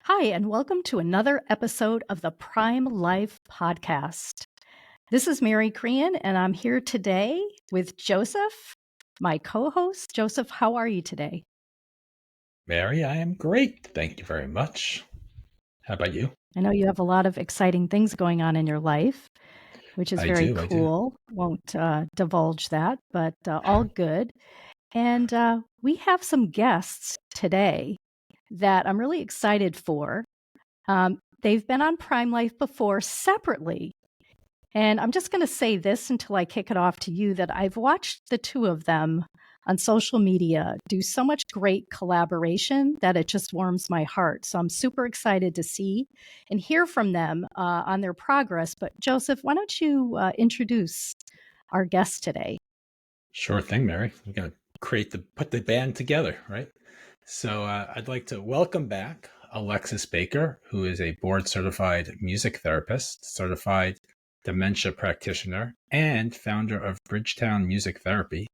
Hi, and welcome to another episode of the Prime Life Podcast. This is Mary Crean, and I'm here today with Joseph, my co host. Joseph, how are you today? Mary, I am great. Thank you very much. How about you? I know you have a lot of exciting things going on in your life, which is I very do. I do. cool. Won't divulge that, but all good. And we have some guests today that I'm really excited for. They've been on Prime Life before separately. And I'm just going to say this until I kick it off to you that I've watched the two of them on social media do so much great collaboration that it just warms my heart. So I'm super excited to see and hear from them on their progress. But Joseph, why don't you introduce our guest today? Sure thing, Mary. We're going to put the band together, right? So I'd like to welcome back Alexis Baker, who is a board certified music therapist, certified dementia practitioner, and founder of Bridgetown Music Therapy,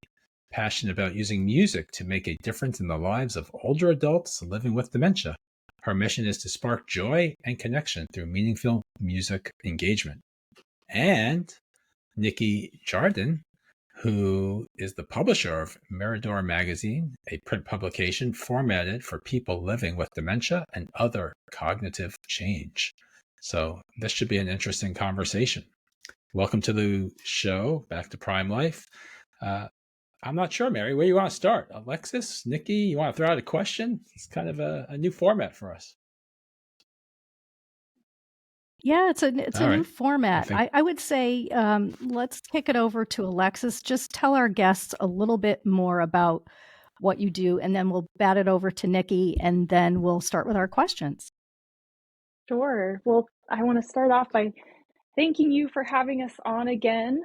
passionate about using music to make a difference in the lives of older adults living with dementia. Her mission is to spark joy and connection through meaningful music engagement. And Nikki Jardin, who is the publisher of Mirador Magazine, a print publication formatted for people living with dementia and other cognitive change. So this should be an interesting conversation. Welcome to the show, back to Prime Life. I'm not sure, Mary, where you want to start? Alexis, Nikki, you want to throw out a question? It's kind of a new format for us. Yeah, it's a All new right. I format. think I would say let's kick it over to Alexis. Just tell our guests a little bit more about what you do, and then we'll bat it over to Nikki, and then we'll start with our questions. Sure. Well, I want to start off by thanking you for having us on again.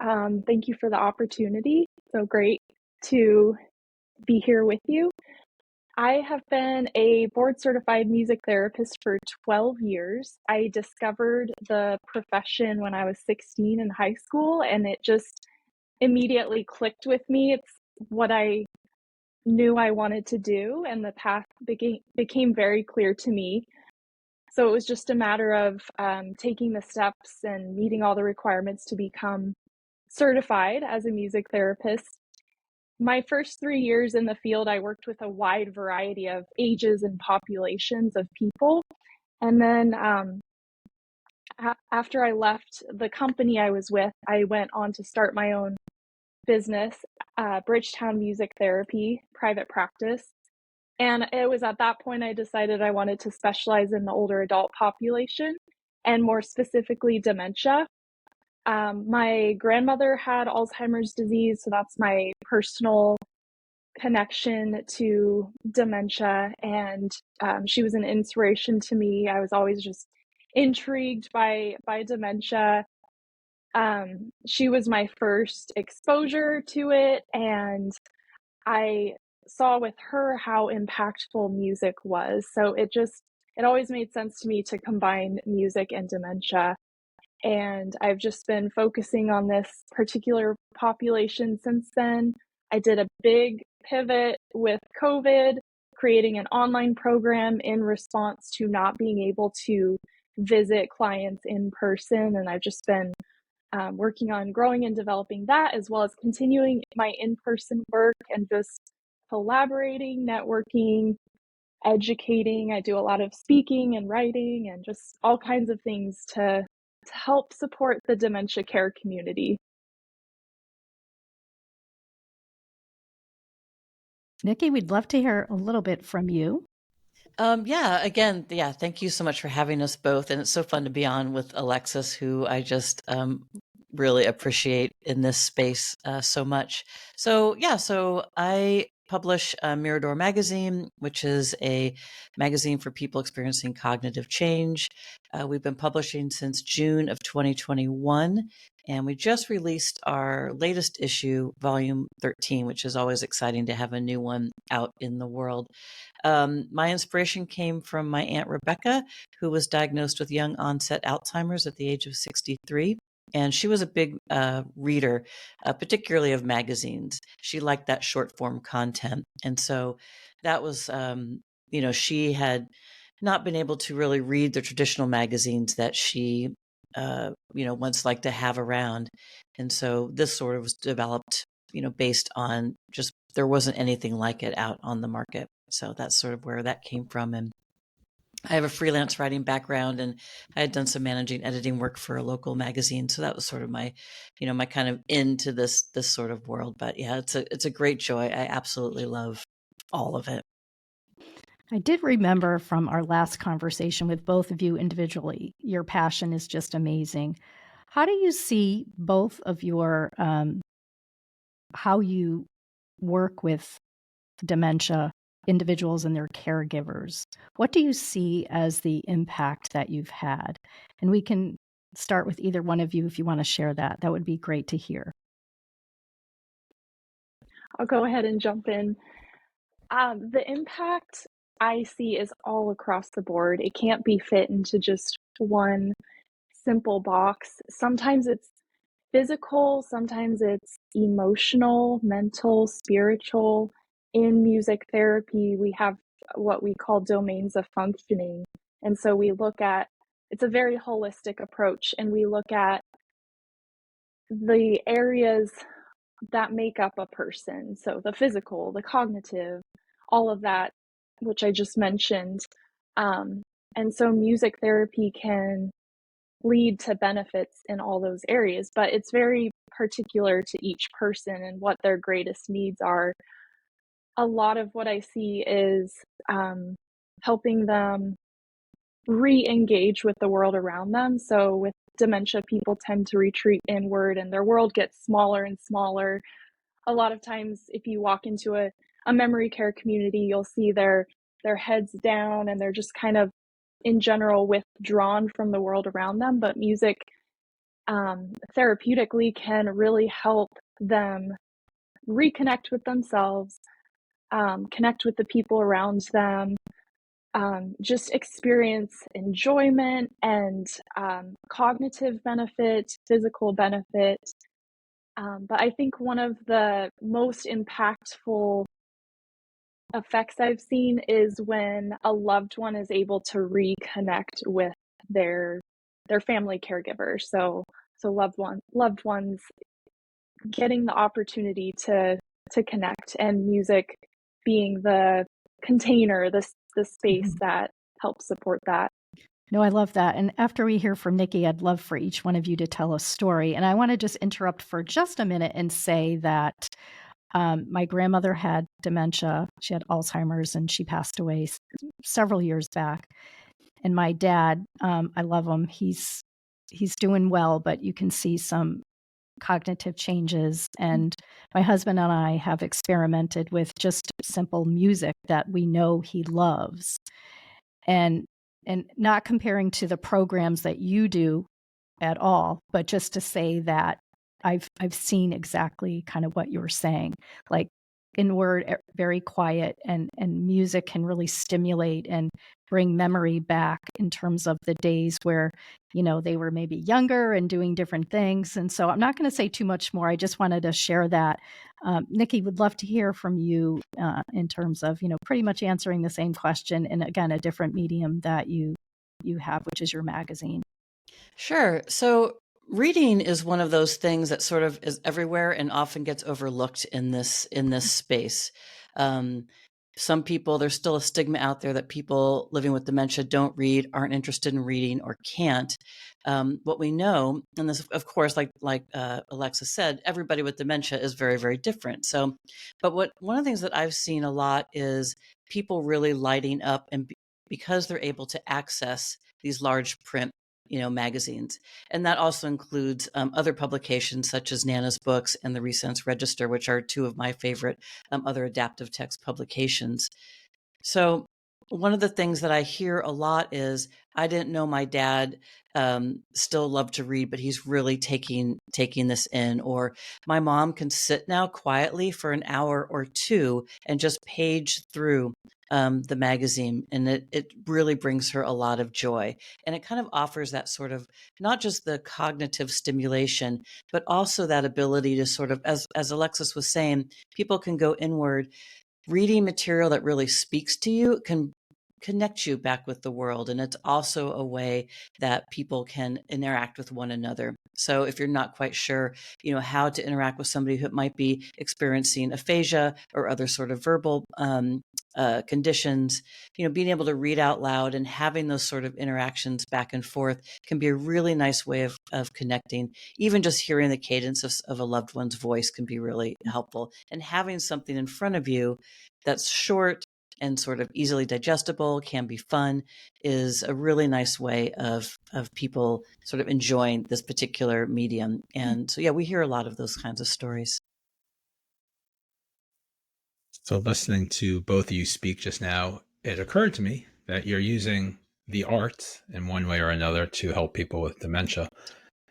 Thank you for the opportunity. So great to be here with you. I have been a board certified music therapist for 12 years. I discovered the profession when I was 16 in high school, and it just immediately clicked with me. It's what I knew I wanted to do, and the path became very clear to me. So it was just a matter of taking the steps and meeting all the requirements to become certified as a music therapist. My first 3 years in the field, I worked with a wide variety of ages and populations of people. And then after I left the company I was with, I went on to start my own business, Bridgetown Music Therapy, private practice. And it was at that point I decided I wanted to specialize in the older adult population and more specifically dementia. My grandmother had Alzheimer's disease, so that's my personal connection to dementia. And she was an inspiration to me. I was always just intrigued by dementia. She was my first exposure to it, and I saw with her how impactful music was. So it always made sense to me to combine music and dementia. And I've just been focusing on this particular population since then. I did a big pivot with COVID, creating an online program in response to not being able to visit clients in person. And I've just been working on growing and developing that, as well as continuing my in-person work and just collaborating, networking, educating. I do a lot of speaking and writing and just all kinds of things to help support the dementia care community. Nikki, we'd love to hear a little bit from you. Thank you so much for having us both. And it's so fun to be on with Alexis, who I just really appreciate in this space so much. So I publish Mirador Magazine, which is a magazine for people experiencing cognitive change. We've been publishing since June of 2021. And we just released our latest issue, volume 13, which is always exciting to have a new one out in the world. My inspiration came from my Aunt Rebecca, who was diagnosed with young onset Alzheimer's at the age of 63. And she was a big reader, particularly of magazines. She liked that short form content. And so that was, she had not been able to really read the traditional magazines that she, once liked to have around. And so this sort of was developed, based on just there wasn't anything like it out on the market. So that's sort of where that came from. And I have a freelance writing background, and I had done some managing editing work for a local magazine. So that was sort of my, my kind of into this sort of world. But yeah, it's a great joy. I absolutely love all of it. I did remember from our last conversation with both of you individually, your passion is just amazing. How do you see both of your, how you work with dementia individuals and their caregivers? What do you see as the impact that you've had? And we can start with either one of you if you want to share that. That would be great to hear. I'll go ahead and jump in. The impact I see is all across the board. It can't be fit into just one simple box. Sometimes it's physical, sometimes it's emotional, mental, spiritual. In music therapy, we have what we call domains of functioning. And so we look at it's a very holistic approach, and we look at the areas that make up a person. So the physical, the cognitive, all of that, which I just mentioned. And so music therapy can lead to benefits in all those areas, but it's very particular to each person and what their greatest needs are. A lot of what I see is helping them re-engage with the world around them. So with dementia, people tend to retreat inward and their world gets smaller and smaller. A lot of times, if you walk into a memory care community, you'll see their heads down and they're just kind of in general withdrawn from the world around them. But music therapeutically can really help them reconnect with themselves, connect with the people around them, just experience enjoyment and cognitive benefit, physical benefit. But I think one of the most impactful effects I've seen is when a loved one is able to reconnect with their family caregiver. So loved ones getting the opportunity to connect, and music being the container, the space that helps support that. No, I love that. And after we hear from Nikki, I'd love for each one of you to tell a story. And I want to just interrupt for just a minute and say that my grandmother had dementia. She had Alzheimer's, and she passed away several years back. And my dad, I love him. He's doing well, but you can see some cognitive changes. And my husband and I have experimented with just simple music that we know he loves. And not comparing to the programs that you do at all, but just to say that I've seen exactly kind of what you were saying, like inward, very quiet, and music can really stimulate and bring memory back in terms of the days where, they were maybe younger and doing different things. And so I'm not going to say too much more. I just wanted to share that. Nikki, would love to hear from you in terms of, pretty much answering the same question, and again, a different medium that you have, which is your magazine. Sure. So reading is one of those things that sort of is everywhere and often gets overlooked in this space. Some people, there's still a stigma out there that people living with dementia don't read, aren't interested in reading, or can't. What we know, and this, of course, like Alexis said, everybody with dementia is very, very different. So, but one of the things that I've seen a lot is people really lighting up, and because they're able to access these large print magazines. And that also includes other publications such as Nana's Books and the Resense Register, which are two of my favorite other adaptive text publications. So one of the things that I hear a lot is, I didn't know my dad still loved to read, but he's really taking this in. Or my mom can sit now quietly for an hour or two and just page through the magazine, and it really brings her a lot of joy. And it kind of offers that sort of, not just the cognitive stimulation, but also that ability to sort of, as Alexis was saying, people can go inward. Reading material that really speaks to you can connect you back with the world. And it's also a way that people can interact with one another. So if you're not quite sure, how to interact with somebody who might be experiencing aphasia or other sort of verbal conditions, being able to read out loud and having those sort of interactions back and forth can be a really nice way of connecting. Even just hearing the cadence of a loved one's voice can be really helpful. And having something in front of you that's short and sort of easily digestible, can be fun, is a really nice way of people sort of enjoying this particular medium. And so, yeah, we hear a lot of those kinds of stories. So listening to both of you speak just now, it occurred to me that you're using the arts in one way or another to help people with dementia.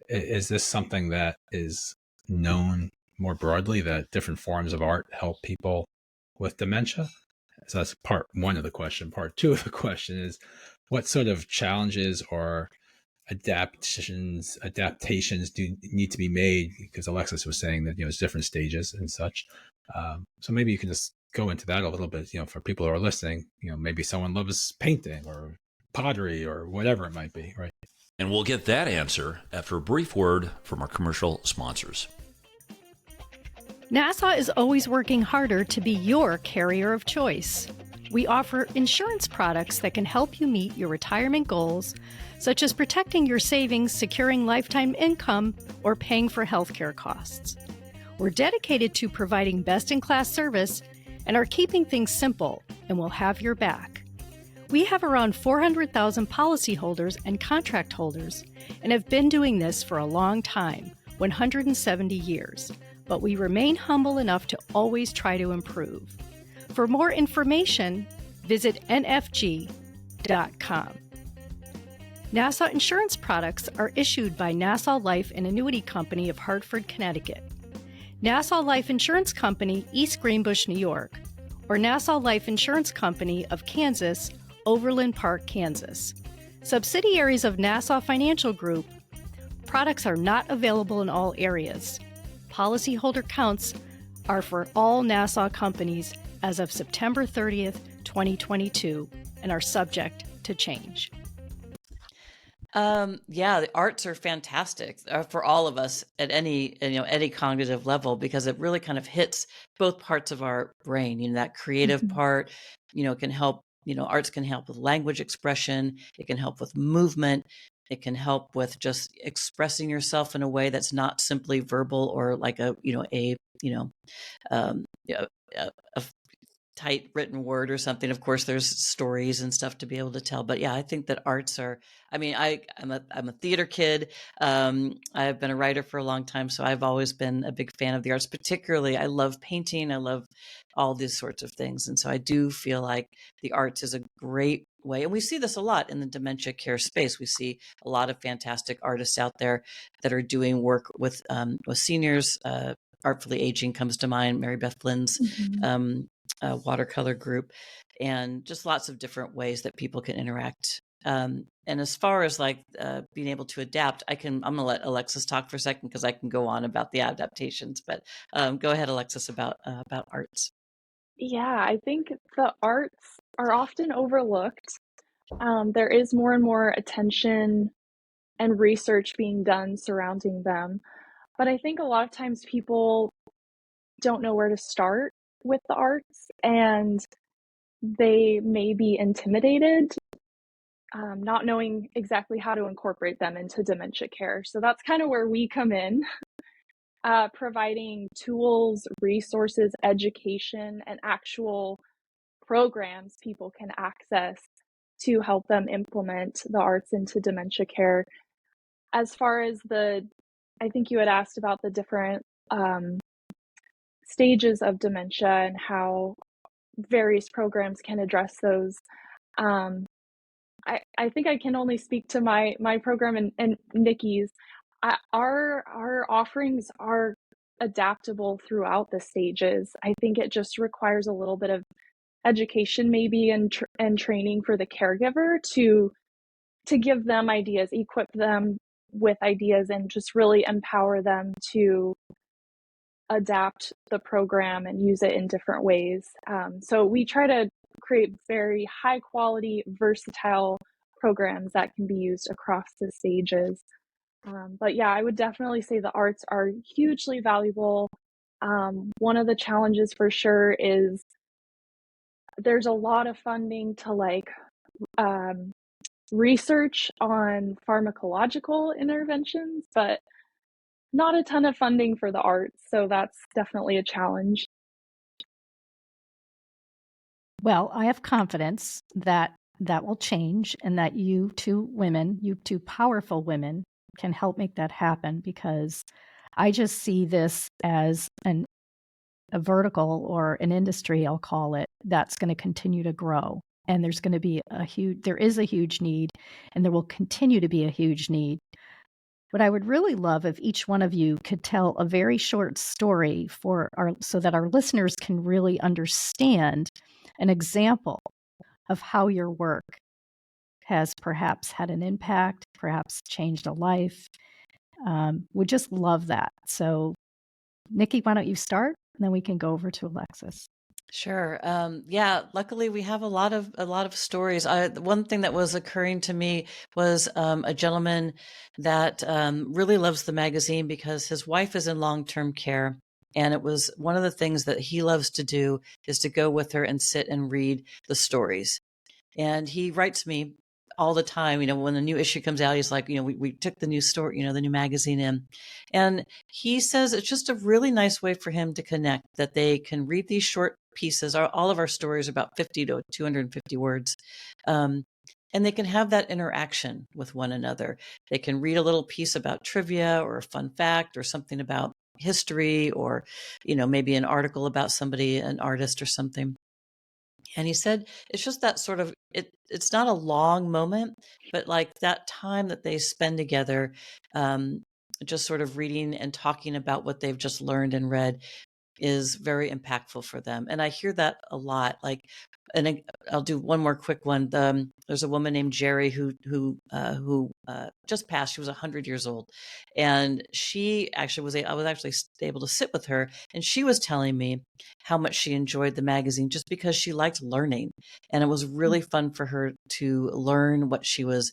Is this something that is known more broadly, that different forms of art help people with dementia? So that's part one of the question. Part two of the question is, what sort of challenges or adaptations do need to be made? Because Alexis was saying that, it's different stages and such. So maybe you can just go into that a little bit, for people who are listening. Maybe someone loves painting or pottery or whatever it might be, right? And we'll get that answer after a brief word from our commercial sponsors. NASA is always working harder to be your carrier of choice. We offer insurance products that can help you meet your retirement goals, such as protecting your savings, securing lifetime income, or paying for healthcare costs. We're dedicated to providing best-in-class service and are keeping things simple, and we'll have your back. We have around 400,000 policyholders and contract holders and have been doing this for a long time, 170 years. But we remain humble enough to always try to improve. For more information, visit nfg.com. Nassau Insurance products are issued by Nassau Life and Annuity Company of Hartford, Connecticut, Nassau Life Insurance Company, East Greenbush, New York, or Nassau Life Insurance Company of Kansas, Overland Park, Kansas. Subsidiaries of Nassau Financial Group. Products are not available in all areas. Policyholder counts are for all Nassau companies as of September 30th, 2022, and are subject to change. Yeah, the arts are fantastic for all of us at any cognitive level, because it really kind of hits both parts of our brain. That creative part, can help. Arts can help with language expression. It can help with movement. It can help with just expressing yourself in a way that's not simply verbal or like a tight written word or something. Of course, there's stories and stuff to be able to tell. But yeah, I think that arts are, I'm a theater kid. I've been a writer for a long time, so I've always been a big fan of the arts. Particularly, I love painting. I love all these sorts of things. And so I do feel like the arts is a great way. And we see this a lot in the dementia care space. We see a lot of fantastic artists out there that are doing work with seniors. Artfully Aging comes to mind, Mary Beth Flynn's watercolor group, and just lots of different ways that people can interact. And as far as being able to adapt, I'm going to let Alexis talk for a second, because I can go on about the adaptations, but go ahead, Alexis, about arts. Yeah, I think the arts are often overlooked. There is more and more attention and research being done surrounding them. But I think a lot of times people don't know where to start with the arts, and they may be intimidated, not knowing exactly how to incorporate them into dementia care. So that's kind of where we come in, providing tools, resources, education, and actual programs people can access to help them implement the arts into dementia care. As far as I think you had asked about the different stages of dementia and how various programs can address those. I think I can only speak to my program and Nikki's. Our offerings are adaptable throughout the stages. I think it just requires a little bit of education maybe and training for the caregiver to give them ideas, equip them with ideas, and just really empower them to adapt the program and use it in different ways. So we try to create very high quality, versatile programs that can be used across the stages. But yeah, I would definitely say the arts are hugely valuable. One of the challenges for sure is there's a lot of funding to research on pharmacological interventions, but not a ton of funding for the arts. So that's definitely a challenge. Well, I have confidence that that will change and that you two women, you two powerful women, can help make that happen, because I just see this as a vertical or an industry, I'll call it, that's going to continue to grow. And there is a huge need, and there will continue to be a huge need. What I would really love if each one of you could tell a very short story so that our listeners can really understand an example of how your work has perhaps had an impact, perhaps changed a life. Would just love that. So, Nikki, why don't you start, and then we can go over to Alexis. Sure. Yeah. Luckily, we have a lot of stories. One thing that was occurring to me was a gentleman that really loves the magazine because his wife is in long-term care, and it was one of the things that he loves to do is to go with her and sit and read the stories. And he writes me all the time, when a new issue comes out, he's like, we took the new story, the new magazine in. And he says it's just a really nice way for him to connect, that they can read these short pieces. All of our stories are about 50 to 250 words. And they can have that interaction with one another. They can read a little piece about trivia or a fun fact or something about history, or, maybe an article about somebody, an artist or something. And he said, it's just that sort of, it's not a long moment, but like that time that they spend together, just sort of reading and talking about what they've just learned and read is very impactful for them. And I hear that a lot. And I'll do one more quick one. There's a woman named Jerry who just passed. She was 100 years old, and she actually I was actually able to sit with her, and she was telling me how much she enjoyed the magazine just because she liked learning, and it was really fun for her to learn what she was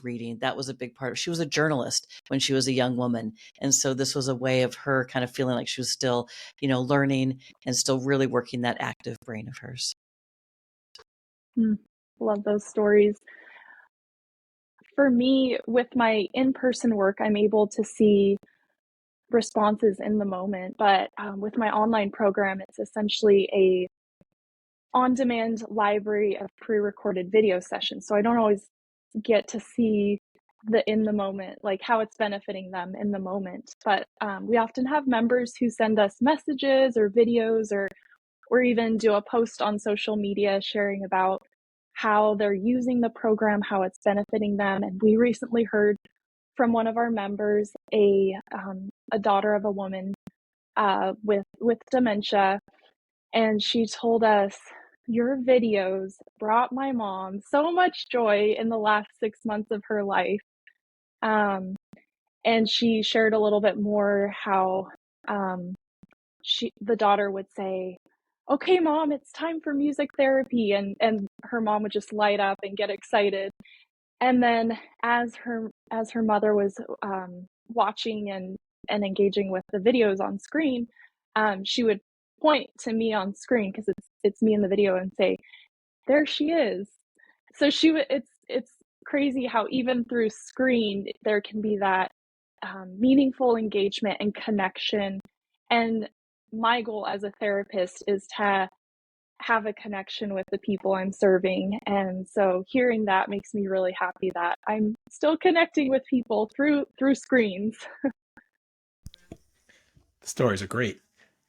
reading. That was a big part of. She was a journalist when she was a young woman, and so this was a way of her kind of feeling like she was still, learning and still really working that active brain of hers. Love those stories. For me, with my in-person work, I'm able to see responses in the moment. But with my online program, it's essentially a on-demand library of pre-recorded video sessions. So I don't always get to see the in the moment, like how it's benefiting them in the moment. But we often have members who send us messages or videos, or even do a post on social media sharing about how they're using the program, how it's benefiting them. And we recently heard from one of our members, a daughter of a woman with dementia, and she told us, your videos brought my mom so much joy in the last 6 months of her life. And she shared a little bit more how the daughter would say, okay, Mom, it's time for music therapy. And her mom would just light up and get excited. And then as her mother was watching and engaging with the videos on screen, she would point to me on screen, because it's me in the video, and say, there she is. So it's crazy how even through screen there can be that meaningful engagement and connection. And my goal as a therapist is to have a connection with the people I'm serving. And so hearing that makes me really happy that I'm still connecting with people through screens. The stories are great.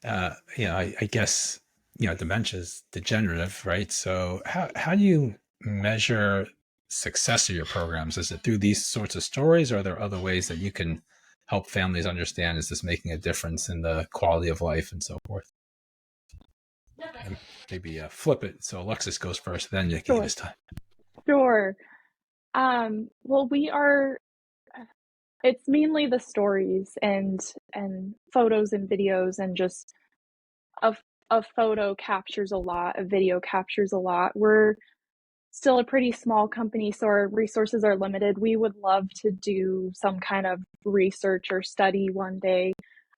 I guess, dementia is degenerative, right? So how do you measure success of your programs? Is it through these sorts of stories, or are there other ways that you can help families understand, is this making a difference in the quality of life and so forth? And maybe flip it so Alexis goes first, then Nikki this time. Sure. Well, it's mainly the stories and photos and videos, and just a photo captures a lot, a video captures a lot. We're still a pretty small company, so our resources are limited. We would love to do some kind of research or study one day,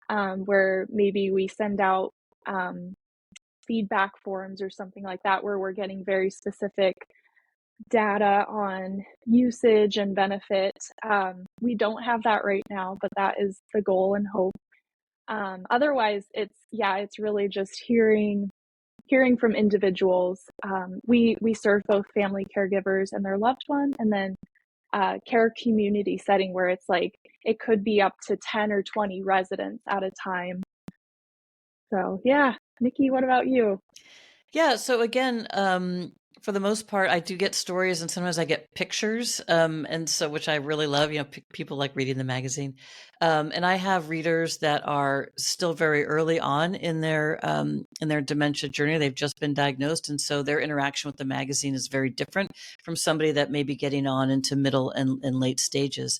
where maybe we send out feedback forums or something like that, where we're getting very specific data on usage and benefit. We don't have that right now, but that is the goal and hope. Otherwise, it's really just hearing from individuals. We serve both family caregivers and their loved one, and then care community setting where it's like it could be up to 10 or 20 residents at a time. So yeah, Nikki, what about you? Yeah. So again, for the most part, I do get stories, and sometimes I get pictures, and so which I really love. People like reading the magazine, and I have readers that are still very early on in their dementia journey. They've just been diagnosed, and so their interaction with the magazine is very different from somebody that may be getting on into middle and late stages.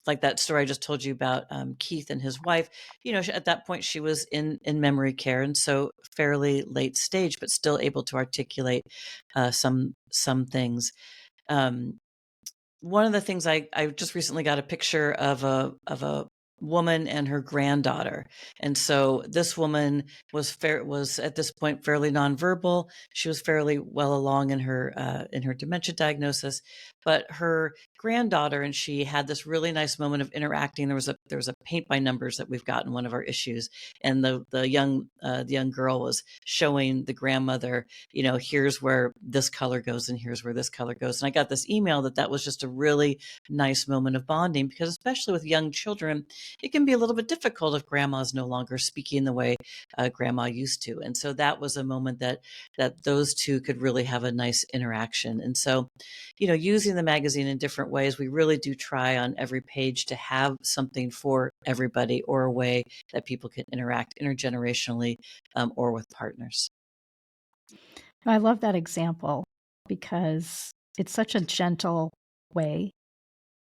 Like that story I just told you about Keith and his wife, at that point she was in memory care, and so fairly late stage, but still able to articulate some things. One of the things I just recently got a picture of a woman and her granddaughter, and so this woman was at this point fairly nonverbal. She was fairly well along in her dementia diagnosis, but her granddaughter and she had this really nice moment of interacting. There was a paint by numbers that we've got in one of our issues, and the young girl was showing the grandmother, here's where this color goes and here's where this color goes. And I got this email that was just a really nice moment of bonding, because especially with young children, it can be a little bit difficult if grandma's no longer speaking the way grandma used to. And so that was a moment that those two could really have a nice interaction. And so, using the magazine in different ways, we really do try on every page to have something for everybody, or a way that people can interact intergenerationally, or with partners. I love that example because it's such a gentle way.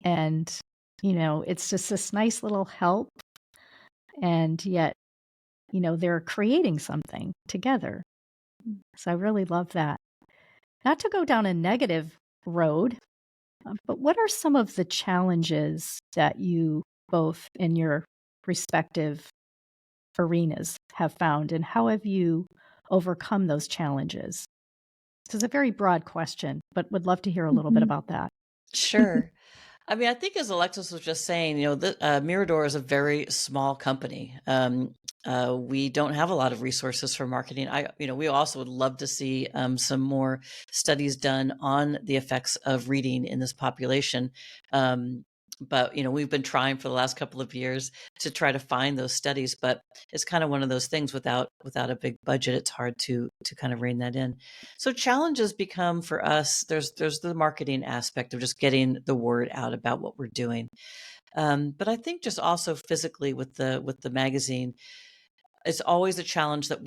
And, it's just this nice little help. And yet, they're creating something together. So I really love that. Not to go down a negative road, but what are some of the challenges that you both in your respective arenas have found, and how have you overcome those challenges? This is a very broad question, but would love to hear a little bit about that. Sure. I mean, I think as Alexis was just saying, Mirador is a very small company. We don't have a lot of resources for marketing. We also would love to see some more studies done on the effects of reading in this population. But we've been trying for the last couple of years to try to find those studies, but it's kind of one of those things without a big budget, it's hard to kind of rein that in. So challenges become for us, there's the marketing aspect of just getting the word out about what we're doing. But I think just also physically with the magazine, it's always a challenge that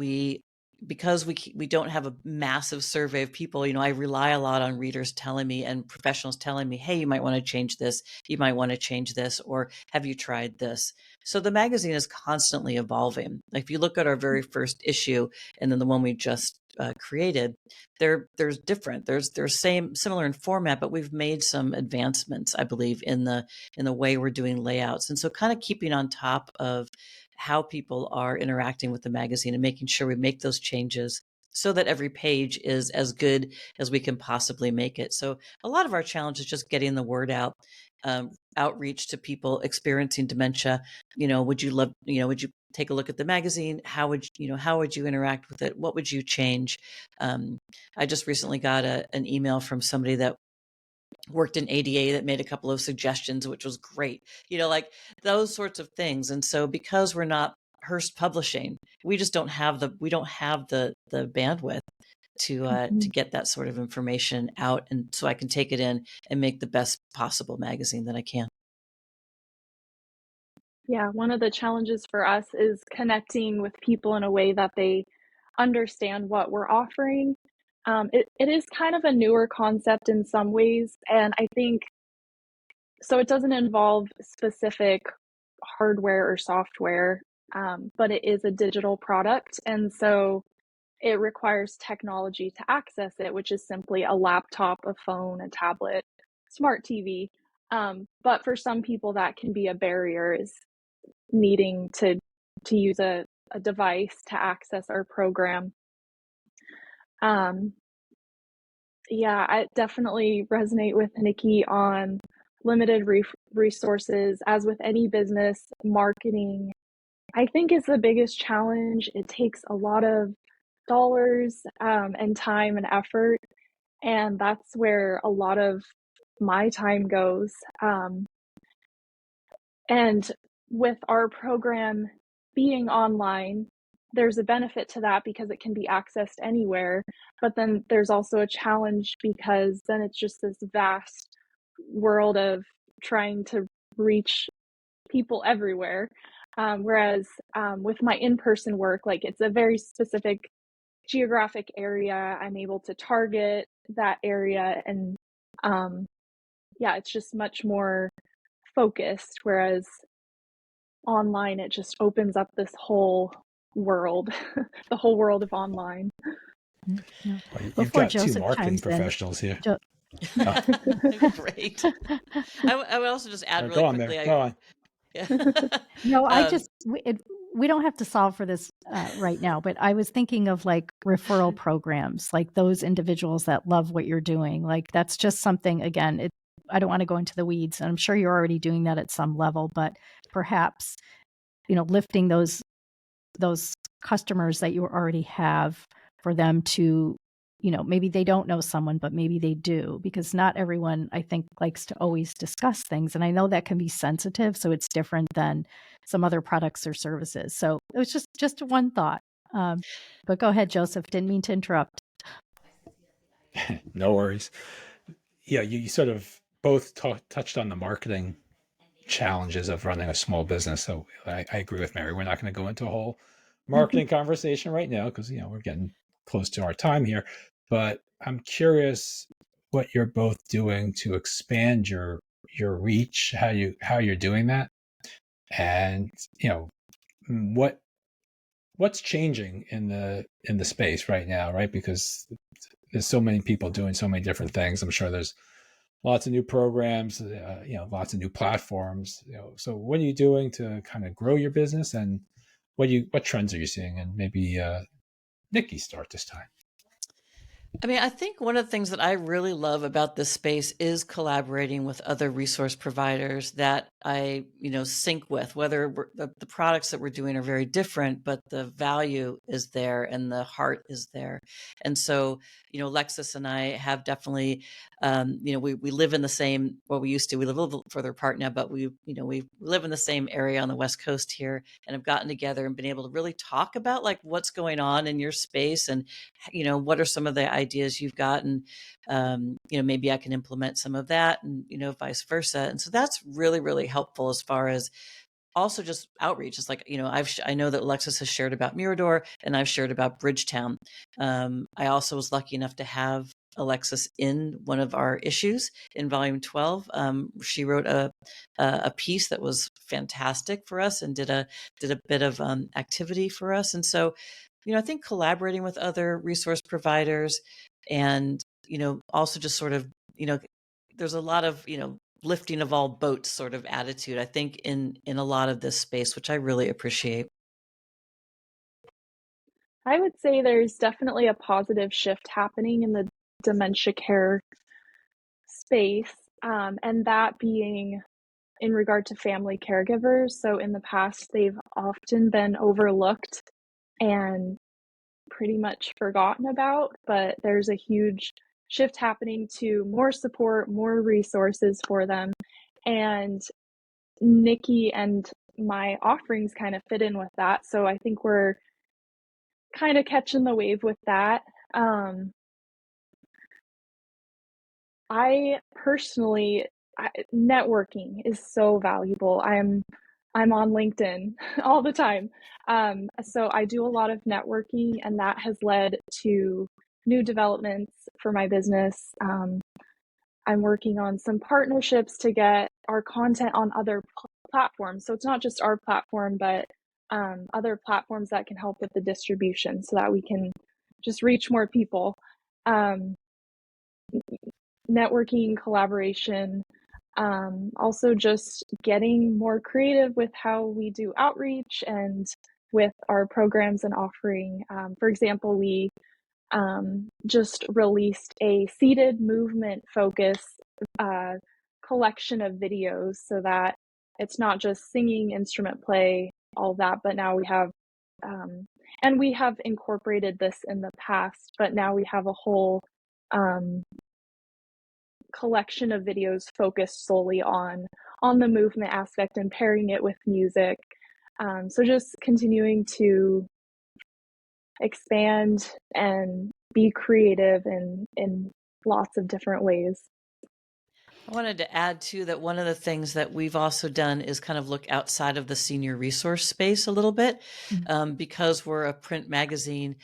because we don't have a massive survey of people, I rely a lot on readers telling me and professionals telling me, hey, you might want to change this, you might want to change this, or have you tried this? So the magazine is constantly evolving. Like if you look at our very first issue and then the one we just created, there's different. There's similar in format, but we've made some advancements, I believe, in the way we're doing layouts. And so kind of keeping on top of how people are interacting with the magazine and making sure we make those changes so that every page is as good as we can possibly make it. So a lot of our challenge is just getting the word out, outreach to people experiencing dementia. Would you take a look at the magazine? How would you interact with it? What would you change? I just recently got an email from somebody that worked in ADA that made a couple of suggestions, which was great, like those sorts of things. And so because we're not Hearst Publishing, we just don't have the bandwidth to get that sort of information out. And so I can take it in and make the best possible magazine that I can. Yeah, one of the challenges for us is connecting with people in a way that they understand what we're offering. It is kind of a newer concept in some ways, and I think so it doesn't involve specific hardware or software. but it is a digital product. And so it requires technology to access it, which is simply a laptop, a phone, a tablet, smart TV. But for some people, that can be a barrier, is needing to use a device to access our program. Yeah, I definitely resonate with Nikki on limited resources. As with any business, marketing, I think, is the biggest challenge. It takes a lot of dollars and time and effort, and that's where a lot of my time goes. And with our program being online, there's a benefit to that because it can be accessed anywhere. But then there's also a challenge because then it's just this vast world of trying to reach people everywhere. Whereas with my in-person work, like, it's a very specific geographic area. I'm able to target that area, and yeah, it's just much more focused. Whereas online, it just opens up this whole world, the whole world of online. Yeah. Well, you've Before got two Joseph marketing chimes in, professionals here. Jo- Oh, Great. I would also just add really go on, quickly. Mary. Go on. Yeah. No, Um, we don't have to solve for this right now, but I was thinking of like referral programs, like those individuals that love what you're doing. Like, that's just something, again, I don't want to go into the weeds, and I'm sure you're already doing that at some level, but perhaps, lifting those customers that you already have, for them to, maybe they don't know someone, but maybe they do, because not everyone, I think, likes to always discuss things. And I know that can be sensitive, so it's different than some other products or services. So it was just one thought. But go ahead, Joseph. Didn't mean to interrupt. No worries. Yeah, you sort of both touched on the marketing challenges of running a small business. So I agree with Mary. We're not going to go into a whole marketing conversation right now because we're getting close to our time here. But I'm curious what you're both doing to expand your reach, how you're doing that, and what's changing in the space right now, right? Because there's so many people doing so many different things. I'm sure there's lots of new programs, lots of new platforms. So what are you doing to kind of grow your business, and what trends are you seeing? And maybe Nikki, start this time. I mean, I think one of the things that I really love about this space is collaborating with other resource providers that I, sync with, whether the products that we're doing are very different, but the value is there and the heart is there. And so, Alexis and I have definitely, we live in the same, we used to, we live a little further apart now, but we live in the same area on the West Coast here, and have gotten together and been able to really talk about like what's going on in your space, and what are some of the ideas you've got, and maybe I can implement some of that, and vice versa. And so that's really, really helpful as far as also just outreach. It's like, I know that Alexis has shared about Mirador, and I've shared about Bridgetown. I also was lucky enough to have Alexis in one of our issues in volume 12. She wrote a piece that was fantastic for us, and did a bit of activity for us. And so, I think collaborating with other resource providers, and, also just sort of, there's a lot of, lifting of all boats sort of attitude, I think, in a lot of this space, which I really appreciate. I would say there's definitely a positive shift happening in the dementia care space, and that being in regard to family caregivers. So in the past, they've often been overlooked and pretty much forgotten about, but there's a huge shift happening to more support, more resources for them. And Nikki and my offerings kind of fit in with that. So I think we're kind of catching the wave with that. I personally, networking is so valuable. I'm on LinkedIn all the time. So I do a lot of networking, and that has led to new developments for my business. I'm working on some partnerships to get our content on other platforms. So it's not just our platform, but other platforms that can help with the distribution so that we can just reach more people. Networking, collaboration, also just getting more creative with how we do outreach and with our programs and offering. For example, we just released a seated movement focus collection of videos so that it's not just singing, instrument play, all that, but now we have, and we have incorporated this in the past, but now we have a whole collection of videos focused solely on the movement aspect and pairing it with music. So just continuing to expand and be creative in lots of different ways. I wanted to add too that one of the things that we've also done is kind of look outside of the senior resource space a little bit. Because we're a print magazine,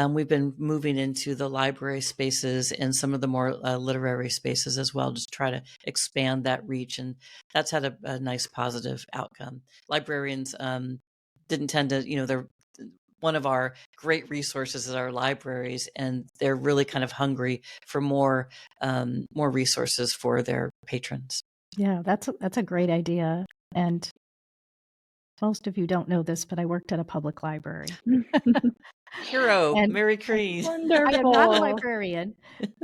we've been moving into the library spaces and some of the more literary spaces as well, just try to expand that reach. And that's had a nice positive outcome. Librarians didn't tend to, they're one of our great resources is our libraries, and they're really kind of hungry for more resources for their patrons. Yeah, that's a great idea. And most of you don't know this, but I worked at a public library. Hero, And Mary Creed. Wonderful. I am not a librarian.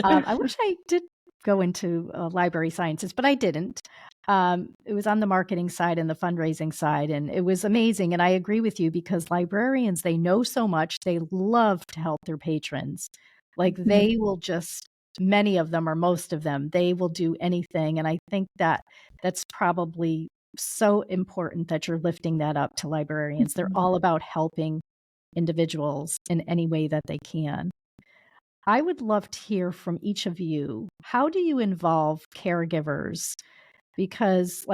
I wish I did go into library sciences, but I didn't. It was on the marketing side and the fundraising side, and it was amazing. And I agree with you because librarians, they know so much. They love to help their patrons. Like they will just, many of them or most of them, they will do anything. And I think that that's probably so important that you're lifting that up to librarians. They're all about helping individuals in any way that they can. I would love to hear from each of you. How do you involve caregivers? Because,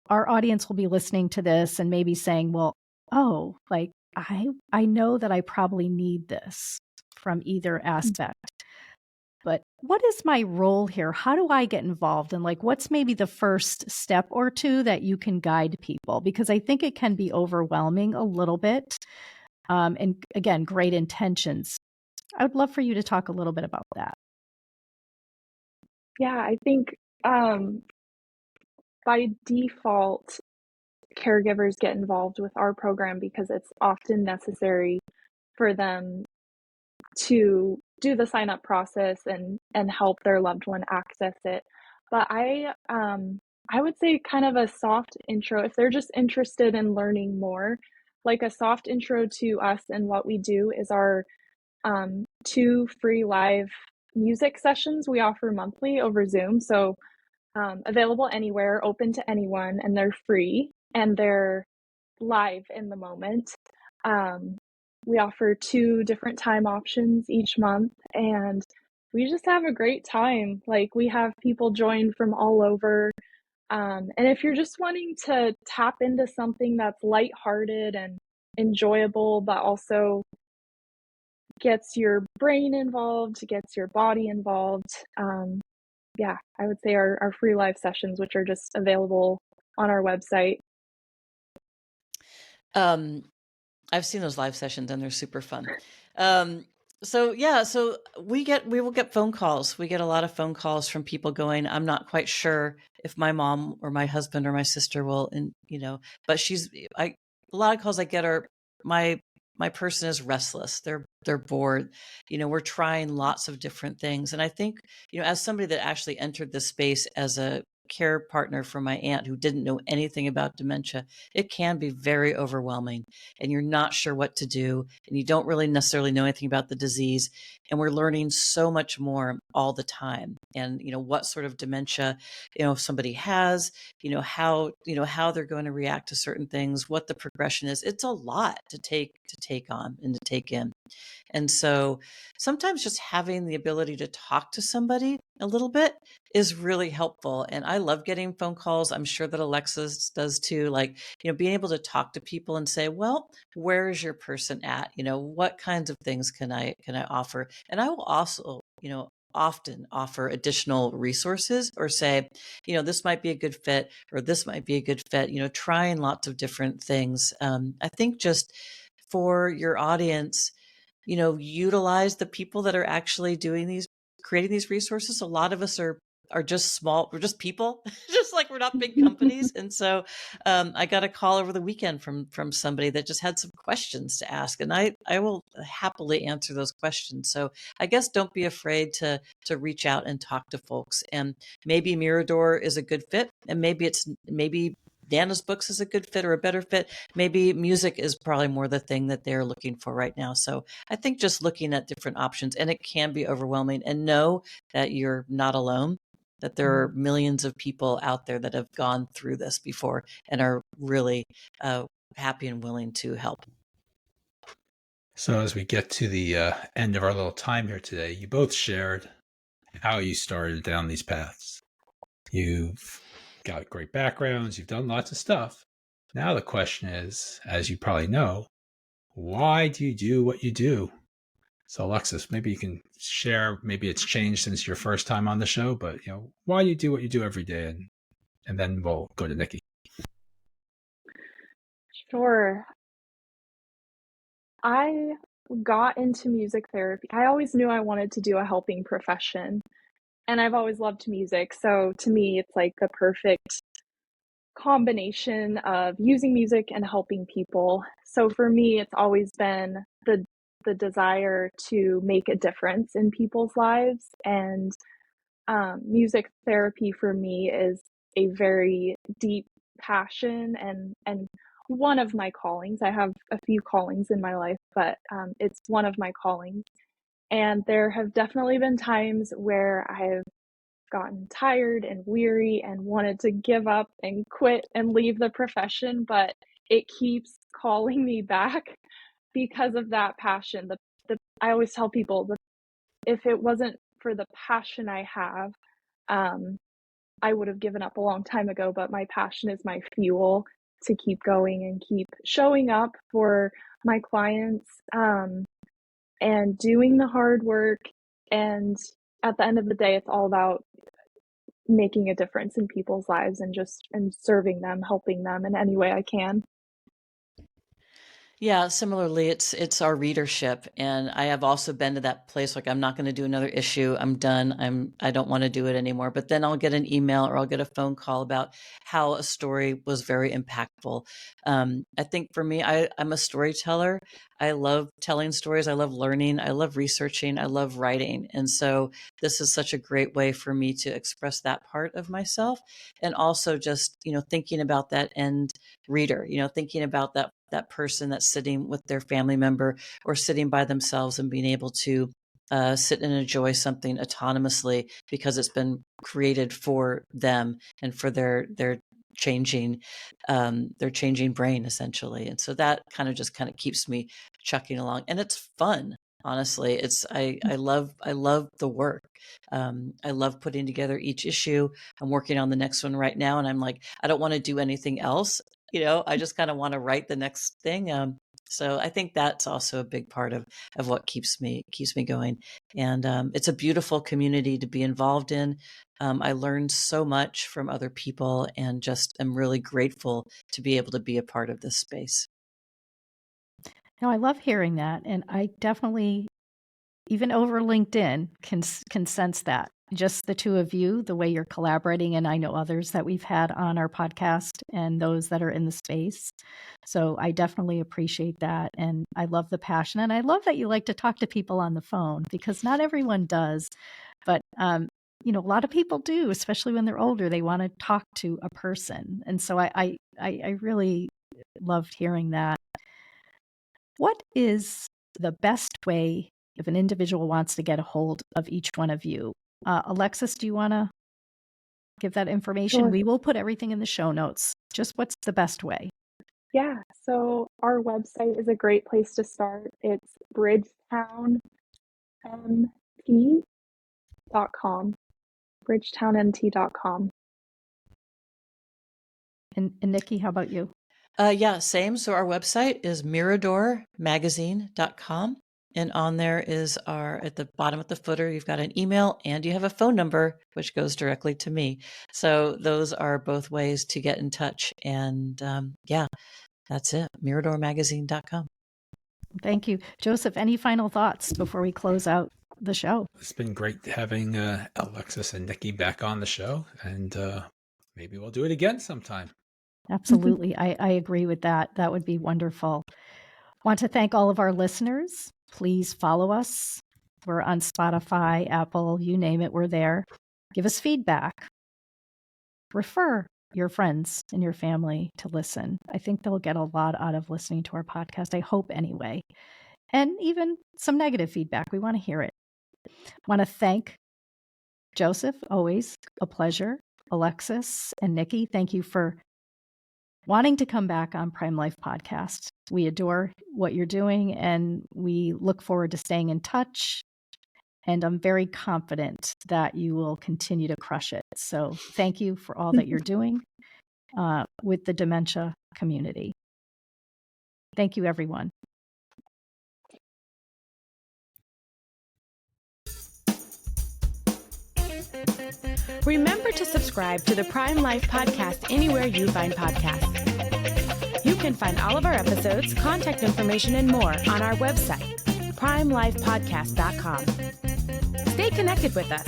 our audience will be listening to this and maybe saying, well, oh, I know that I probably need this from either aspect. But what is my role here? How do I get involved? And what's maybe the first step or two that you can guide people? Because I think it can be overwhelming a little bit. And again, great intentions. I would love for you to talk a little bit about that. Yeah, I think by default, caregivers get involved with our program because it's often necessary for them to do the sign up process and help their loved one access it. But I would say kind of a soft intro if they're just interested in learning more. Like a soft intro to us and what we do is our 2 free live music sessions we offer monthly over Zoom. So available anywhere, open to anyone, and they're free and they're live in the moment. We offer 2 different time options each month, and we just have a great time. We have people join from all over. And if you're just wanting to tap into something that's lighthearted and enjoyable, but also gets your brain involved, gets your body involved, yeah, I would say our free live sessions, which are just available on our website. I've seen those live sessions and they're super fun. So we will get phone calls. We get a lot of phone calls from people going, I'm not quite sure if my mom or my husband or my sister will, but a lot of calls I get are my person is restless. They're bored. We're trying lots of different things. And I think, as somebody that actually entered this space as a care partner for my aunt who didn't know anything about dementia, it can be very overwhelming and you're not sure what to do and you don't really necessarily know anything about the disease. And we're learning so much more all the time. And, what sort of dementia, if somebody has, how they're going to react to certain things, what the progression is. It's a lot to take on and to take in. And so sometimes just having the ability to talk to somebody a little bit is really helpful. And I love getting phone calls. I'm sure that Alexis does too. Being able to talk to people and say, well, where is your person at? What kinds of things can I offer? And I will also, often offer additional resources or say, this might be a good fit or this might be a good fit, trying lots of different things. I think just for your audience, utilize the people that are actually creating these resources. A lot of us are just small. We're just people, just like we're not big companies. And so I got a call over the weekend from somebody that just had some questions to ask, and I will happily answer those questions. So I guess don't be afraid to reach out and talk to folks. And maybe Mirador is a good fit, and maybe Dana's books is a good fit or a better fit. Maybe music is probably more the thing that they're looking for right now. So I think just looking at different options, and it can be overwhelming, and know that you're not alone, that there are millions of people out there that have gone through this before and are really happy and willing to help. So as we get to the end of our little time here today, you both shared how you started down these paths. You've got great backgrounds. You've done lots of stuff. Now the question is, as you probably know, why do you do what you do? So Alexis, maybe you can share, maybe it's changed since your first time on the show, but why you do what you do every day, and then we'll go to Nikki. Sure. I got into music therapy. I always knew I wanted to do a helping profession, and I've always loved music. So to me, it's like the perfect combination of using music and helping people. So for me, it's always been the desire to make a difference in people's lives, and music therapy for me is a very deep passion and one of my callings. I have a few callings in my life, but it's one of my callings. And there have definitely been times where I've gotten tired and weary and wanted to give up and quit and leave the profession, but it keeps calling me back because of that passion. I always tell people that if it wasn't for the passion I have, I would have given up a long time ago, but my passion is my fuel to keep going and keep showing up for my clients, and doing the hard work. And at the end of the day, it's all about making a difference in people's lives and serving them, helping them in any way I can. Yeah, similarly, it's our readership, and I have also been to that place like I'm not going to do another issue. I'm done. I don't want to do it anymore. But then I'll get an email or I'll get a phone call about how a story was very impactful. I think for me, I'm a storyteller. I love telling stories. I love learning. I love researching. I love writing, and so this is such a great way for me to express that part of myself, and also just thinking about that end reader. Thinking about that person that's sitting with their family member or sitting by themselves and being able to sit and enjoy something autonomously because it's been created for them and for their changing brain essentially. And so that kind of keeps me chucking along, and it's fun. Honestly, I love the work. I love putting together each issue. I'm working on the next one right now, and I'm like, I don't want to do anything else. I just kind of want to write the next thing. So I think that's also a big part of what keeps me going. And it's a beautiful community to be involved in. I learned so much from other people, and just am really grateful to be able to be a part of this space. No, I love hearing that, and I definitely, even over LinkedIn, can sense that. Just the two of you, the way you're collaborating, and I know others that we've had on our podcast and those that are in the space. So I definitely appreciate that, and I love the passion, and I love that you like to talk to people on the phone, because not everyone does, but a lot of people do, especially when they're older. They want to talk to a person, and so I really loved hearing that. What is the best way if an individual wants to get a hold of each one of you? Alexis, do you want to give that information? Sure. We will put everything in the show notes. Just what's the best way? Yeah, so our website is a great place to start. It's bridgetownmt.com. bridgetownmt.com. And Nikki, how about you? Yeah, same. So our website is miradormagazine.com. And on there is at the bottom of the footer, you've got an email and you have a phone number, which goes directly to me. So those are both ways to get in touch. And that's it. Miradormagazine.com. Thank you. Joseph, any final thoughts before we close out the show? It's been great having Alexis and Nikki back on the show, and maybe we'll do it again sometime. Absolutely. I agree with that. That would be wonderful. Want to thank all of our listeners. Please follow us. We're on Spotify, Apple, you name it, we're there. Give us feedback. Refer your friends and your family to listen. I think they'll get a lot out of listening to our podcast. I hope anyway. And even some negative feedback. We want to hear it. Want to thank Joseph, always a pleasure. Alexis and Nikki, thank you for wanting to come back on Prime Life Podcast. We adore what you're doing and we look forward to staying in touch. And I'm very confident that you will continue to crush it. So thank you for all that you're doing with the dementia community. Thank you, everyone. Remember to subscribe to the Prime Life Podcast anywhere you find podcasts. You can find all of our episodes, contact information, and more on our website, primelifepodcast.com. Stay connected with us.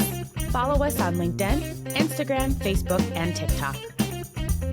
Follow us on LinkedIn, Instagram, Facebook, and TikTok.